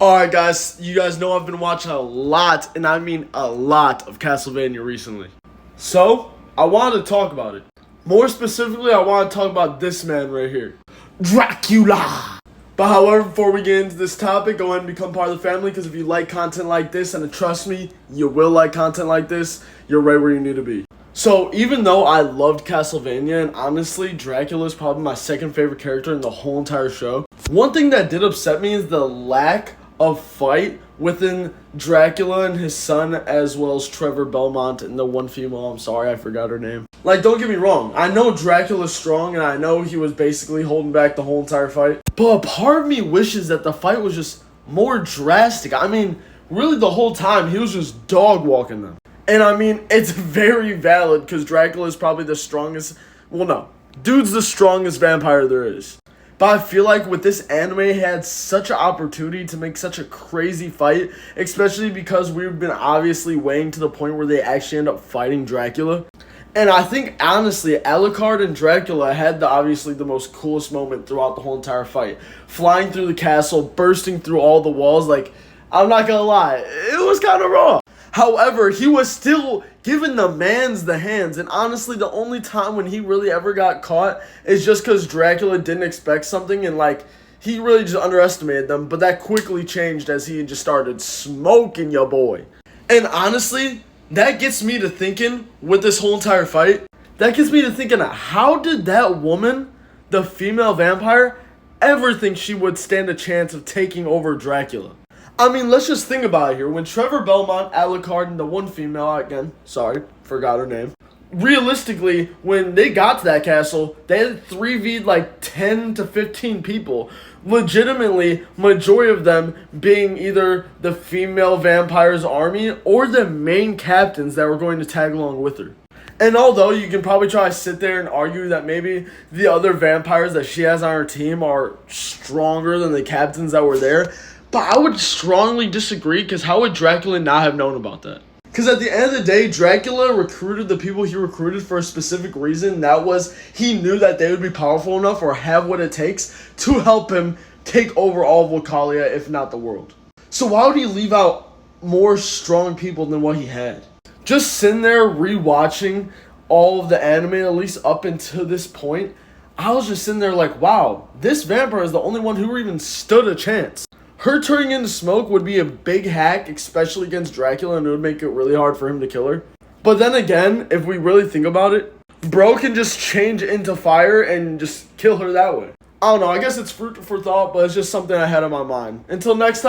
Alright guys, you guys know I've been watching a lot, and I mean a lot, of Castlevania recently. So, I wanted to talk about it. More specifically, I want to talk about this man right here. Dracula! But however, before we get into this topic, go ahead and become part of the family, because if you like content like this, and trust me, you will like content like this, you're right where you need to be. So, even though I loved Castlevania, and honestly, Dracula is probably my second favorite character in the whole entire show, one thing that did upset me is the lack of fight within Dracula and his son, as well as Trevor Belmont and the one female, I'm sorry, I forgot her name. Like, don't get me wrong, I know Dracula's strong, and I know he was basically holding back the whole entire fight, but a part of me wishes that the fight was just more drastic. I mean, really the whole time, he was just dog walking them. And I mean, it's very valid, because Dracula is probably the strongest, well no, dude's the strongest vampire there is. But I feel like with this anime, it had such an opportunity to make such a crazy fight, especially because we've been obviously waiting to the point where they actually end up fighting Dracula. And I think, honestly, Alucard and Dracula had obviously the most coolest moment throughout the whole entire fight. Flying through the castle, bursting through all the walls, like, I'm not gonna lie, it was kind of raw. However, he was still giving the mans the hands, and honestly, the only time when he really ever got caught is just because Dracula didn't expect something, and like, he really just underestimated them, but that quickly changed as he just started smoking your boy. And honestly, that gets me to thinking, with this whole entire fight, that gets me to thinking, how did that woman, the female vampire, ever think she would stand a chance of taking over Dracula? I mean, let's just think about it here. When Trevor Belmont, Alucard, and the one female, again, sorry, forgot her name. Realistically, when they got to that castle, they had 3v'd like 10 to 15 people. Legitimately, majority of them being either the female vampire's army or the main captains that were going to tag along with her. And although you can probably try to sit there and argue that maybe the other vampires that she has on her team are stronger than the captains that were there, but I would strongly disagree, because how would Dracula not have known about that? Because at the end of the day, Dracula recruited the people he recruited for a specific reason. That was, he knew that they would be powerful enough or have what it takes to help him take over all of Wakalia, if not the world. So why would he leave out more strong people than what he had? Just sitting there rewatching all of the anime, at least up until this point, I was just sitting there like, wow, this vampire is the only one who even stood a chance. Her turning into smoke would be a big hack, especially against Dracula, and it would make it really hard for him to kill her. But then again, if we really think about it, bro can just change into fire and just kill her that way. I don't know, I guess it's fruit for thought, but it's just something I had on my mind. Until next time.